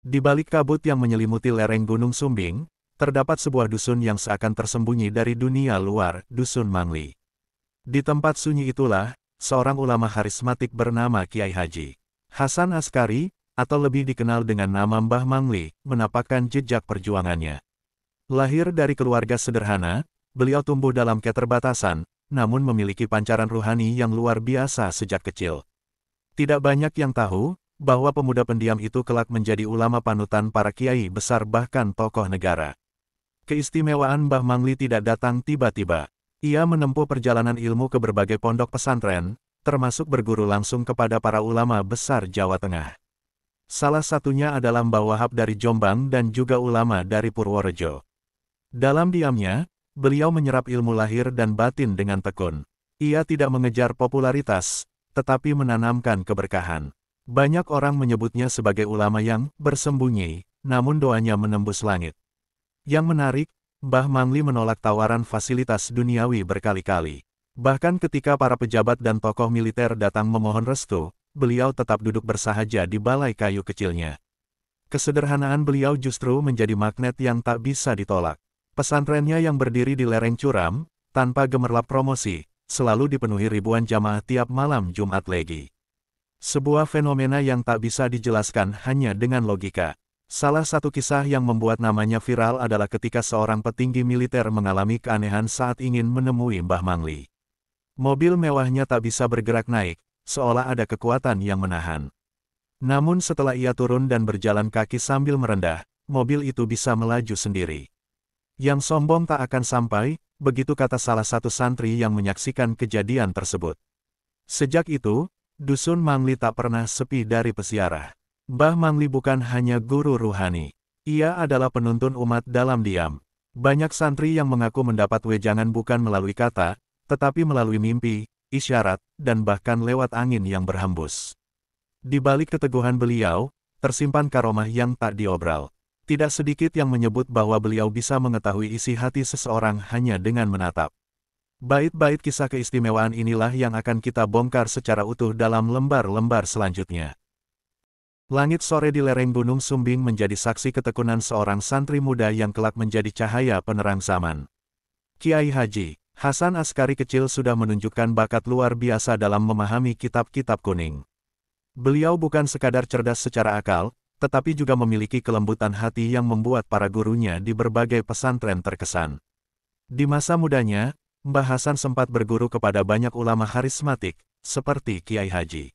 Di balik kabut yang menyelimuti lereng Gunung Sumbing, terdapat sebuah dusun yang seakan tersembunyi dari dunia luar, Dusun Mangli. Di tempat sunyi itulah, seorang ulama karismatik bernama Kiai Haji Hasan Askari, atau lebih dikenal dengan nama Mbah Mangli, menapakkan jejak perjuangannya. Lahir dari keluarga sederhana, beliau tumbuh dalam keterbatasan, namun memiliki pancaran ruhani yang luar biasa sejak kecil. Tidak banyak yang tahu, bahwa pemuda pendiam itu kelak menjadi ulama panutan para kiai besar bahkan tokoh negara. Keistimewaan Mbah Mangli tidak datang tiba-tiba. Ia menempuh perjalanan ilmu ke berbagai pondok pesantren, termasuk berguru langsung kepada para ulama besar Jawa Tengah. Salah satunya adalah Mbah Wahab dari Jombang dan juga ulama dari Purworejo. Dalam diamnya, beliau menyerap ilmu lahir dan batin dengan tekun. Ia tidak mengejar popularitas, tetapi menanamkan keberkahan. Banyak orang menyebutnya sebagai ulama yang bersembunyi, namun doanya menembus langit. Yang menarik, Mbah Mangli menolak tawaran fasilitas duniawi berkali-kali. Bahkan ketika para pejabat dan tokoh militer datang memohon restu, beliau tetap duduk bersahaja di balai kayu kecilnya. Kesederhanaan beliau justru menjadi magnet yang tak bisa ditolak. Pesantrennya yang berdiri di lereng curam, tanpa gemerlap promosi, selalu dipenuhi ribuan jamaah tiap malam Jumat Legi. Sebuah fenomena yang tak bisa dijelaskan hanya dengan logika. Salah satu kisah yang membuat namanya viral adalah ketika seorang petinggi militer mengalami keanehan saat ingin menemui Mbah Mangli. Mobil mewahnya tak bisa bergerak naik, seolah ada kekuatan yang menahan. Namun setelah ia turun dan berjalan kaki sambil merendah, mobil itu bisa melaju sendiri. Yang sombong tak akan sampai, begitu kata salah satu santri yang menyaksikan kejadian tersebut. Sejak itu, Dusun Mangli tak pernah sepi dari peziarah. Mbah Mangli bukan hanya guru ruhani. Ia adalah penuntun umat dalam diam. Banyak santri yang mengaku mendapat wejangan bukan melalui kata, tetapi melalui mimpi, isyarat, dan bahkan lewat angin yang berhembus. Di balik keteguhan beliau, tersimpan karomah yang tak diobral. Tidak sedikit yang menyebut bahwa beliau bisa mengetahui isi hati seseorang hanya dengan menatap. Bait-bait kisah keistimewaan inilah yang akan kita bongkar secara utuh dalam lembar-lembar selanjutnya. Langit sore di lereng Gunung Sumbing menjadi saksi ketekunan seorang santri muda yang kelak menjadi cahaya penerang zaman. Kiai Haji Hasan Askari kecil sudah menunjukkan bakat luar biasa dalam memahami kitab-kitab kuning. Beliau bukan sekadar cerdas secara akal, tetapi juga memiliki kelembutan hati yang membuat para gurunya di berbagai pesantren terkesan. Di masa mudanya, Mbah Hasan sempat berguru kepada banyak ulama karismatik, seperti Kiai Haji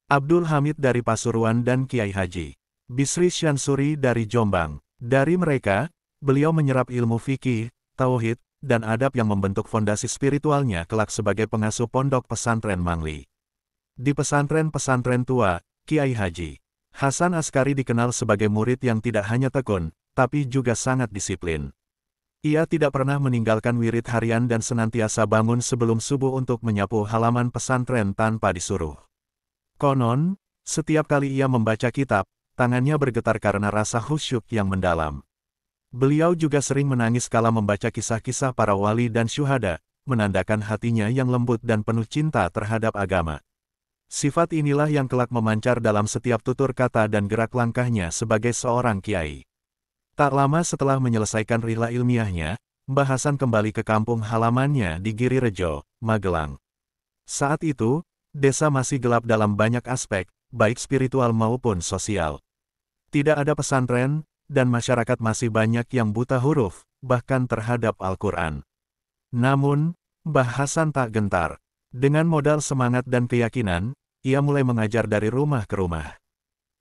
Abdul Hamid dari Pasuruan dan Kiai Haji Bisri Syansuri dari Jombang. Dari mereka, beliau menyerap ilmu fikih, tauhid, dan adab yang membentuk fondasi spiritualnya kelak sebagai pengasuh pondok pesantren Mangli. Di pesantren-pesantren tua, Kiai Haji Hasan Askari dikenal sebagai murid yang tidak hanya tekun, tapi juga sangat disiplin. Ia tidak pernah meninggalkan wirid harian dan senantiasa bangun sebelum subuh untuk menyapu halaman pesantren tanpa disuruh. Konon, setiap kali ia membaca kitab, tangannya bergetar karena rasa khusyuk yang mendalam. Beliau juga sering menangis kala membaca kisah-kisah para wali dan syuhada, menandakan hatinya yang lembut dan penuh cinta terhadap agama. Sifat inilah yang kelak memancar dalam setiap tutur kata dan gerak langkahnya sebagai seorang kiai. Tak lama setelah menyelesaikan rihla ilmiahnya, Mbah Hasan kembali ke kampung halamannya di Girirejo, Magelang. Saat itu, desa masih gelap dalam banyak aspek, baik spiritual maupun sosial. Tidak ada pesantren, dan masyarakat masih banyak yang buta huruf, bahkan terhadap Al-Quran. Namun, Mbah Hasan tak gentar. Dengan modal semangat dan keyakinan, ia mulai mengajar dari rumah ke rumah.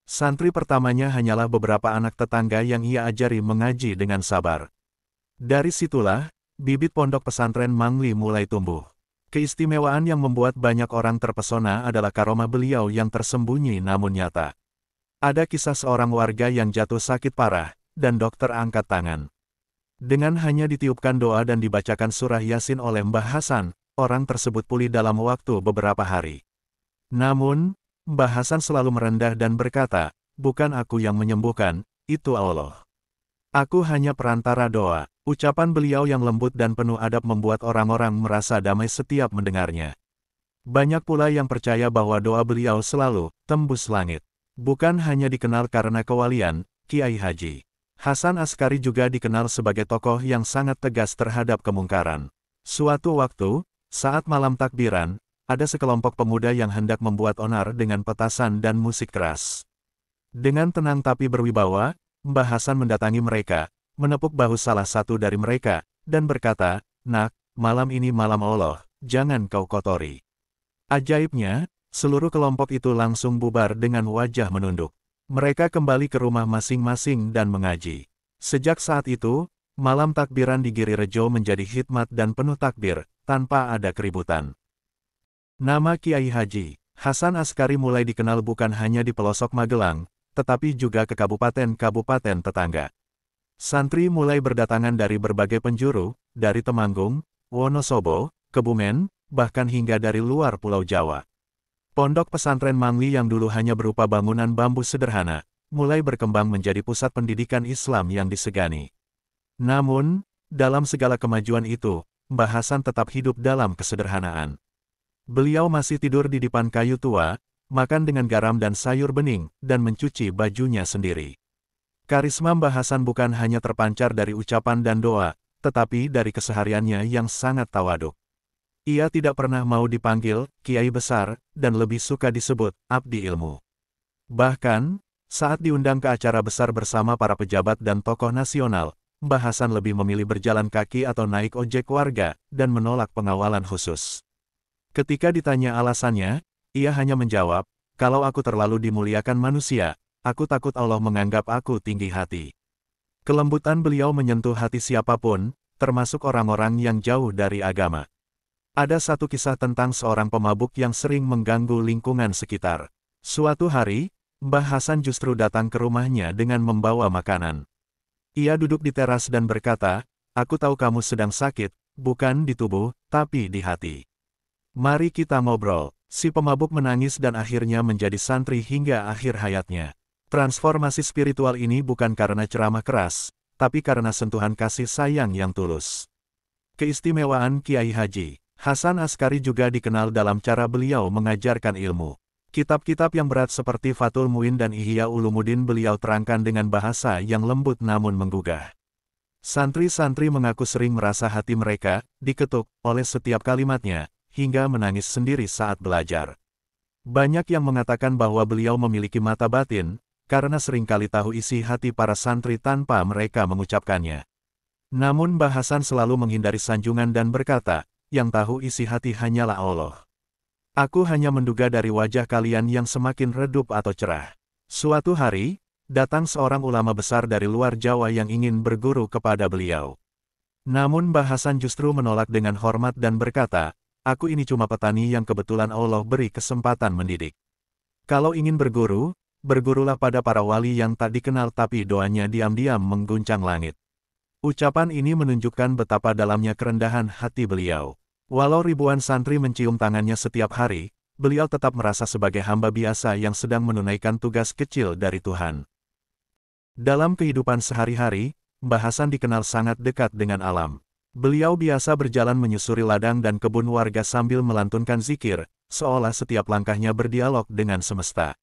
Santri pertamanya hanyalah beberapa anak tetangga yang ia ajari mengaji dengan sabar. Dari situlah, bibit pondok pesantren Mangli mulai tumbuh. Keistimewaan yang membuat banyak orang terpesona adalah karomah beliau yang tersembunyi namun nyata. Ada kisah seorang warga yang jatuh sakit parah, dan dokter angkat tangan. Dengan hanya ditiupkan doa dan dibacakan surah Yasin oleh Mbah Hasan, orang tersebut pulih dalam waktu beberapa hari. Namun, Mbah Hasan selalu merendah dan berkata, "Bukan aku yang menyembuhkan, itu Allah. Aku hanya perantara doa." Ucapan beliau yang lembut dan penuh adab membuat orang-orang merasa damai setiap mendengarnya. Banyak pula yang percaya bahwa doa beliau selalu tembus langit. Bukan hanya dikenal karena kewalian, Kiai Haji Hasan Askari juga dikenal sebagai tokoh yang sangat tegas terhadap kemungkaran. Suatu waktu, saat malam takbiran, ada sekelompok pemuda yang hendak membuat onar dengan petasan dan musik keras. Dengan tenang tapi berwibawa, Mbah Hasan mendatangi mereka, menepuk bahu salah satu dari mereka, dan berkata, "Nak, malam ini malam Allah, jangan kau kotori." Ajaibnya, seluruh kelompok itu langsung bubar dengan wajah menunduk. Mereka kembali ke rumah masing-masing dan mengaji. Sejak saat itu, malam takbiran di Girirejo menjadi khidmat dan penuh takbir, tanpa ada keributan. Nama Kiai Haji Hasan Askari mulai dikenal bukan hanya di pelosok Magelang, tetapi juga ke kabupaten-kabupaten tetangga. Santri mulai berdatangan dari berbagai penjuru, dari Temanggung, Wonosobo, Kebumen, bahkan hingga dari luar Pulau Jawa. Pondok pesantren Mangli yang dulu hanya berupa bangunan bambu sederhana, mulai berkembang menjadi pusat pendidikan Islam yang disegani. Namun, dalam segala kemajuan itu, Mbah Hasan tetap hidup dalam kesederhanaan. Beliau masih tidur di dipan kayu tua, makan dengan garam dan sayur bening, dan mencuci bajunya sendiri. Karisma Mbah Hasan bukan hanya terpancar dari ucapan dan doa, tetapi dari kesehariannya yang sangat tawaduk. Ia tidak pernah mau dipanggil Kiai Besar, dan lebih suka disebut Abdi Ilmu. Bahkan, saat diundang ke acara besar bersama para pejabat dan tokoh nasional, Mbah Hasan lebih memilih berjalan kaki atau naik ojek warga, dan menolak pengawalan khusus. Ketika ditanya alasannya, ia hanya menjawab, "Kalau aku terlalu dimuliakan manusia, aku takut Allah menganggap aku tinggi hati." Kelembutan beliau menyentuh hati siapapun, termasuk orang-orang yang jauh dari agama. Ada satu kisah tentang seorang pemabuk yang sering mengganggu lingkungan sekitar. Suatu hari, Mbah Hasan justru datang ke rumahnya dengan membawa makanan. Ia duduk di teras dan berkata, "Aku tahu kamu sedang sakit, bukan di tubuh, tapi di hati. Mari kita ngobrol." Si pemabuk menangis dan akhirnya menjadi santri hingga akhir hayatnya. Transformasi spiritual ini bukan karena ceramah keras, tapi karena sentuhan kasih sayang yang tulus. Keistimewaan Kiai Haji Hasan Askari juga dikenal dalam cara beliau mengajarkan ilmu. Kitab-kitab yang berat seperti Fathul Muin dan Ihya Ulumuddin beliau terangkan dengan bahasa yang lembut namun menggugah. Santri-santri mengaku sering merasa hati mereka diketuk oleh setiap kalimatnya, hingga menangis sendiri saat belajar. Banyak yang mengatakan bahwa beliau memiliki mata batin, karena seringkali tahu isi hati para santri tanpa mereka mengucapkannya. Namun Mbah Hasan selalu menghindari sanjungan dan berkata, "Yang tahu isi hati hanyalah Allah. Aku hanya menduga dari wajah kalian yang semakin redup atau cerah." Suatu hari, datang seorang ulama besar dari luar Jawa yang ingin berguru kepada beliau. Namun Mbah Hasan justru menolak dengan hormat dan berkata, "Aku ini cuma petani yang kebetulan Allah beri kesempatan mendidik. Kalau ingin berguru, bergurulah pada para wali yang tak dikenal tapi doanya diam-diam mengguncang langit." Ucapan ini menunjukkan betapa dalamnya kerendahan hati beliau. Walau ribuan santri mencium tangannya setiap hari, beliau tetap merasa sebagai hamba biasa yang sedang menunaikan tugas kecil dari Tuhan. Dalam kehidupan sehari-hari, Mbah Hasan dikenal sangat dekat dengan alam. Beliau biasa berjalan menyusuri ladang dan kebun warga sambil melantunkan zikir, seolah setiap langkahnya berdialog dengan semesta.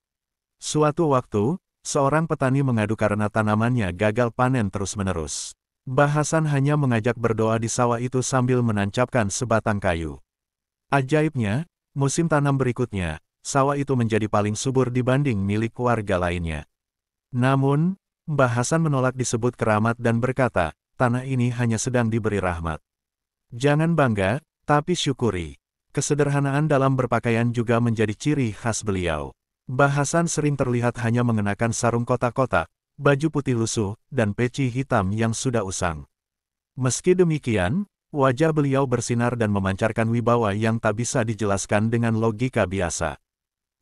Suatu waktu, seorang petani mengadu karena tanamannya gagal panen terus-menerus. Mbah Hasan hanya mengajak berdoa di sawah itu sambil menancapkan sebatang kayu. Ajaibnya, musim tanam berikutnya, sawah itu menjadi paling subur dibanding milik warga lainnya. Namun, Mbah Hasan menolak disebut keramat dan berkata, "Tanah ini hanya sedang diberi rahmat. Jangan bangga, tapi syukuri." Kesederhanaan dalam berpakaian juga menjadi ciri khas beliau. Mbah Hasan sering terlihat hanya mengenakan sarung kotak-kotak, baju putih lusuh, dan peci hitam yang sudah usang. Meski demikian, wajah beliau bersinar dan memancarkan wibawa yang tak bisa dijelaskan dengan logika biasa.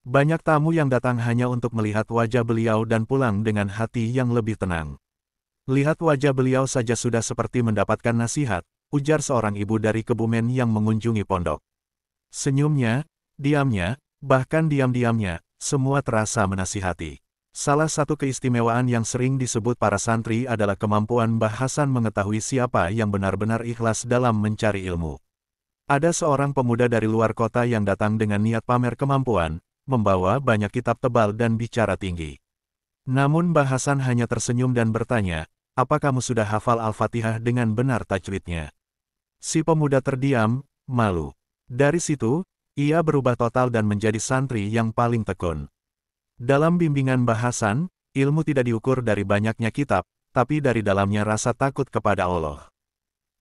Banyak tamu yang datang hanya untuk melihat wajah beliau dan pulang dengan hati yang lebih tenang. "Lihat wajah beliau saja sudah seperti mendapatkan nasihat," ujar seorang ibu dari Kebumen yang mengunjungi pondok. Senyumnya, diamnya, bahkan diam-diamnya, semua terasa menasihati. Salah satu keistimewaan yang sering disebut para santri adalah kemampuan Mbah Hasan mengetahui siapa yang benar-benar ikhlas dalam mencari ilmu. Ada seorang pemuda dari luar kota yang datang dengan niat pamer kemampuan, membawa banyak kitab tebal dan bicara tinggi. Namun Mbah Hasan hanya tersenyum dan bertanya, apa kamu sudah hafal Al-Fatihah dengan benar tajwidnya? Si pemuda terdiam, malu. Dari situ, ia berubah total dan menjadi santri yang paling tekun. Dalam bimbingan Mbah Hasan, ilmu tidak diukur dari banyaknya kitab, tapi dari dalamnya rasa takut kepada Allah.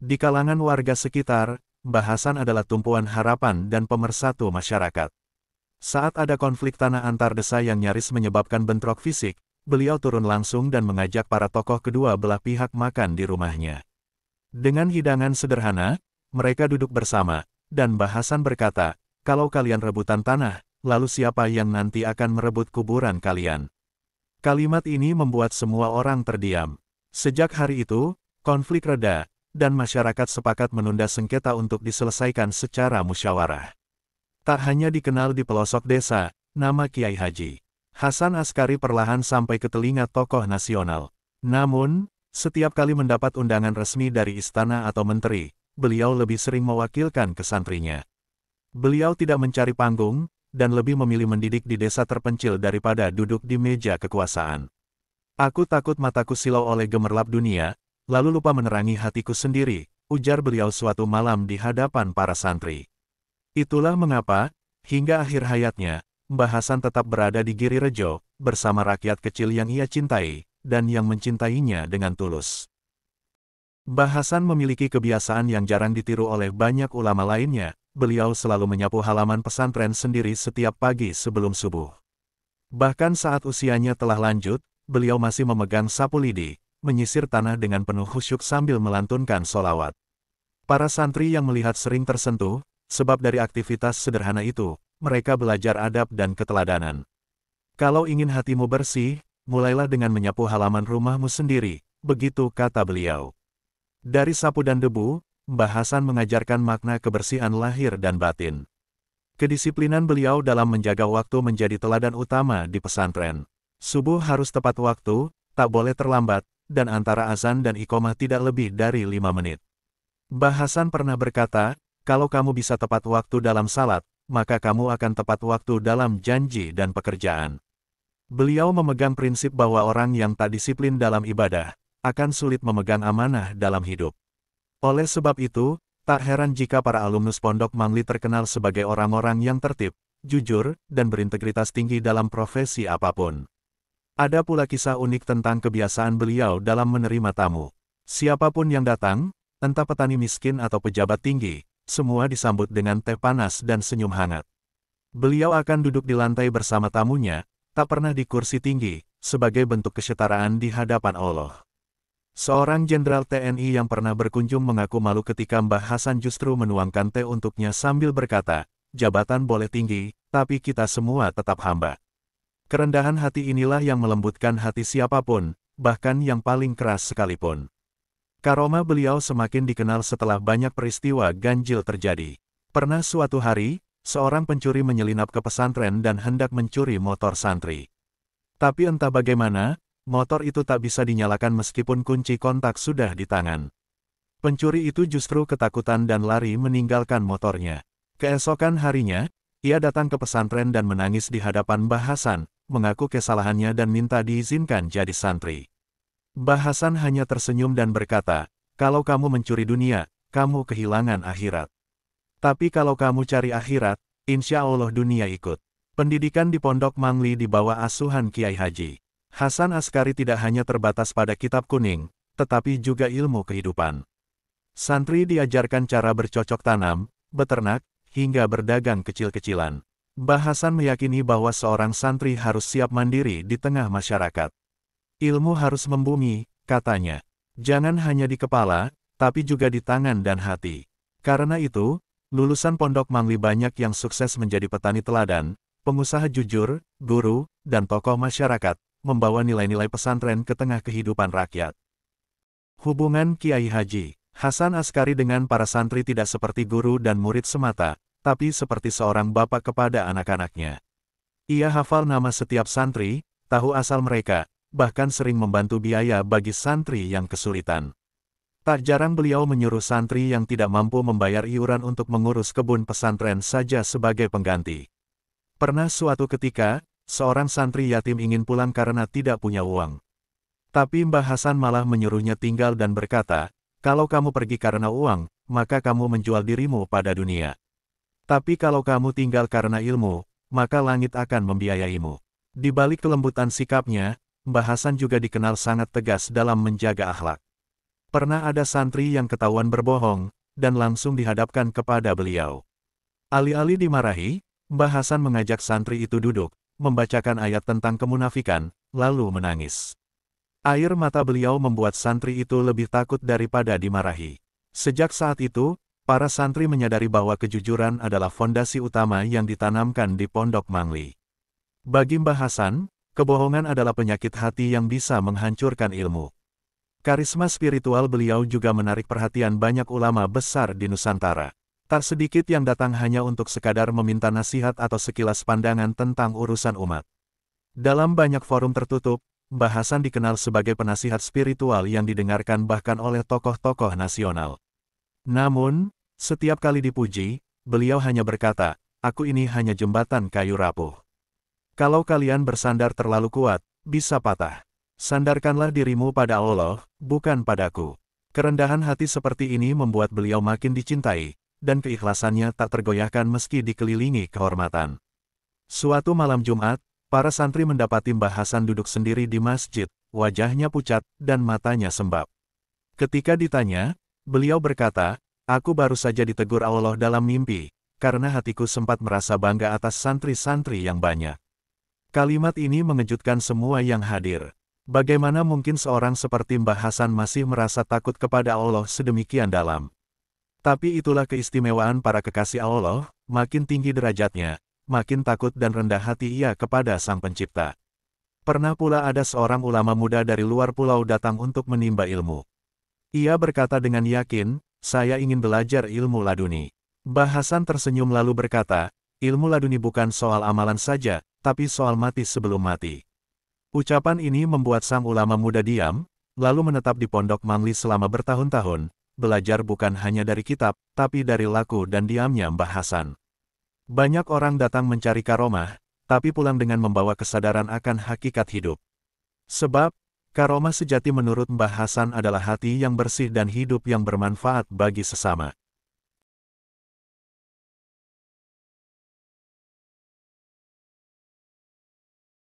Di kalangan warga sekitar, Mbah Hasan adalah tumpuan harapan dan pemersatu masyarakat. Saat ada konflik tanah antar desa yang nyaris menyebabkan bentrok fisik, beliau turun langsung dan mengajak para tokoh kedua belah pihak makan di rumahnya. Dengan hidangan sederhana, mereka duduk bersama, dan Mbah Hasan berkata, kalau kalian rebutan tanah, lalu siapa yang nanti akan merebut kuburan kalian? Kalimat ini membuat semua orang terdiam. Sejak hari itu, konflik reda, dan masyarakat sepakat menunda sengketa untuk diselesaikan secara musyawarah. Tak hanya dikenal di pelosok desa, nama Kiai Haji Hasan Askari perlahan sampai ke telinga tokoh nasional. Namun, setiap kali mendapat undangan resmi dari istana atau menteri, beliau lebih sering mewakilkan ke santrinya. Beliau tidak mencari panggung, dan lebih memilih mendidik di desa terpencil daripada duduk di meja kekuasaan. Aku takut mataku silau oleh gemerlap dunia, lalu lupa menerangi hatiku sendiri, ujar beliau suatu malam di hadapan para santri. Itulah mengapa, hingga akhir hayatnya, Mbah Hasan tetap berada di Girirejo, bersama rakyat kecil yang ia cintai, dan yang mencintainya dengan tulus. Mbah Hasan memiliki kebiasaan yang jarang ditiru oleh banyak ulama lainnya, beliau selalu menyapu halaman pesantren sendiri setiap pagi sebelum subuh. Bahkan saat usianya telah lanjut, beliau masih memegang sapu lidi, menyisir tanah dengan penuh khusyuk sambil melantunkan solawat. Para santri yang melihat sering tersentuh, sebab dari aktivitas sederhana itu, mereka belajar adab dan keteladanan. Kalau ingin hatimu bersih, mulailah dengan menyapu halaman rumahmu sendiri, begitu kata beliau. Dari sapu dan debu, Mbah Hasan mengajarkan makna kebersihan lahir dan batin. Kedisiplinan beliau dalam menjaga waktu menjadi teladan utama di pesantren. Subuh harus tepat waktu, tak boleh terlambat, dan antara azan dan iqomah tidak lebih dari 5 menit. Mbah Hasan pernah berkata, kalau kamu bisa tepat waktu dalam salat, maka kamu akan tepat waktu dalam janji dan pekerjaan. Beliau memegang prinsip bahwa orang yang tak disiplin dalam ibadah, akan sulit memegang amanah dalam hidup. Oleh sebab itu, tak heran jika para alumnus Pondok Mangli terkenal sebagai orang-orang yang tertib, jujur, dan berintegritas tinggi dalam profesi apapun. Ada pula kisah unik tentang kebiasaan beliau dalam menerima tamu. Siapapun yang datang, entah petani miskin atau pejabat tinggi, semua disambut dengan teh panas dan senyum hangat. Beliau akan duduk di lantai bersama tamunya, tak pernah di kursi tinggi, sebagai bentuk kesetaraan di hadapan Allah. Seorang jenderal TNI yang pernah berkunjung mengaku malu ketika Mbah Hasan justru menuangkan teh untuknya sambil berkata, jabatan boleh tinggi, tapi kita semua tetap hamba. Kerendahan hati inilah yang melembutkan hati siapapun, bahkan yang paling keras sekalipun. Karomah beliau semakin dikenal setelah banyak peristiwa ganjil terjadi. Pernah suatu hari, seorang pencuri menyelinap ke pesantren dan hendak mencuri motor santri. Tapi entah bagaimana, motor itu tak bisa dinyalakan meskipun kunci kontak sudah di tangan. Pencuri itu justru ketakutan dan lari meninggalkan motornya. Keesokan harinya, ia datang ke pesantren dan menangis di hadapan Mbah Hasan, mengaku kesalahannya dan minta diizinkan jadi santri. Mbah Hasan hanya tersenyum dan berkata, kalau kamu mencuri dunia, kamu kehilangan akhirat. Tapi kalau kamu cari akhirat, insya Allah dunia ikut. Pendidikan di Pondok Mangli di bawah asuhan Kiai Haji Hasan Askari tidak hanya terbatas pada kitab kuning, tetapi juga ilmu kehidupan. Santri diajarkan cara bercocok tanam, beternak, hingga berdagang kecil-kecilan. Mbah Hasan meyakini bahwa seorang santri harus siap mandiri di tengah masyarakat. Ilmu harus membumi, katanya. Jangan hanya di kepala, tapi juga di tangan dan hati. Karena itu, lulusan Pondok Mangli banyak yang sukses menjadi petani teladan, pengusaha jujur, guru, dan tokoh masyarakat, membawa nilai-nilai pesantren ke tengah kehidupan rakyat. Hubungan Kiai Haji Hasan Askari dengan para santri tidak seperti guru dan murid semata, tapi seperti seorang bapak kepada anak-anaknya. Ia hafal nama setiap santri, tahu asal mereka, bahkan sering membantu biaya bagi santri yang kesulitan. Tak jarang beliau menyuruh santri yang tidak mampu membayar iuran untuk mengurus kebun pesantren saja sebagai pengganti. Pernah suatu ketika, seorang santri yatim ingin pulang karena tidak punya uang. Tapi Mbah Hasan malah menyuruhnya tinggal dan berkata, kalau kamu pergi karena uang, maka kamu menjual dirimu pada dunia. Tapi kalau kamu tinggal karena ilmu, maka langit akan membiayaimu. Di balik kelembutan sikapnya, Mbah Hasan juga dikenal sangat tegas dalam menjaga akhlak. Pernah ada santri yang ketahuan berbohong, dan langsung dihadapkan kepada beliau. Alih-alih dimarahi, Mbah Hasan mengajak santri itu duduk, membacakan ayat tentang kemunafikan, lalu menangis. Air mata beliau membuat santri itu lebih takut daripada dimarahi. Sejak saat itu, para santri menyadari bahwa kejujuran adalah fondasi utama yang ditanamkan di Pondok Mangli. Bagi Mbah Hasan, kebohongan adalah penyakit hati yang bisa menghancurkan ilmu. Karisma spiritual beliau juga menarik perhatian banyak ulama besar di Nusantara. Tak sedikit yang datang hanya untuk sekadar meminta nasihat atau sekilas pandangan tentang urusan umat. Dalam banyak forum tertutup, Mbah Hasan dikenal sebagai penasihat spiritual yang didengarkan bahkan oleh tokoh-tokoh nasional. Namun, setiap kali dipuji, beliau hanya berkata, "Aku ini hanya jembatan kayu rapuh. Kalau kalian bersandar terlalu kuat, bisa patah. Sandarkanlah dirimu pada Allah, bukan padaku." Kerendahan hati seperti ini membuat beliau makin dicintai, dan keikhlasannya tak tergoyahkan meski dikelilingi kehormatan. Suatu malam Jumat, para santri mendapati Mbah Hasan duduk sendiri di masjid, wajahnya pucat, dan matanya sembab. Ketika ditanya, beliau berkata, "Aku baru saja ditegur Allah dalam mimpi, karena hatiku sempat merasa bangga atas santri-santri yang banyak." Kalimat ini mengejutkan semua yang hadir. Bagaimana mungkin seorang seperti Mbah Hasan masih merasa takut kepada Allah sedemikian dalam? Tapi itulah keistimewaan para kekasih Allah, makin tinggi derajatnya, makin takut dan rendah hati ia kepada Sang Pencipta. Pernah pula ada seorang ulama muda dari luar pulau datang untuk menimba ilmu. Ia berkata dengan yakin, "Saya ingin belajar ilmu laduni." Mbah Hasan tersenyum lalu berkata, "Ilmu laduni bukan soal amalan saja, tapi soal mati sebelum mati." Ucapan ini membuat sang ulama muda diam, lalu menetap di Pondok Mangli selama bertahun-tahun, belajar bukan hanya dari kitab, tapi dari laku dan diamnya Mbah Hasan. Banyak orang datang mencari karomah, tapi pulang dengan membawa kesadaran akan hakikat hidup. Sebab, karomah sejati menurut Mbah Hasan adalah hati yang bersih dan hidup yang bermanfaat bagi sesama.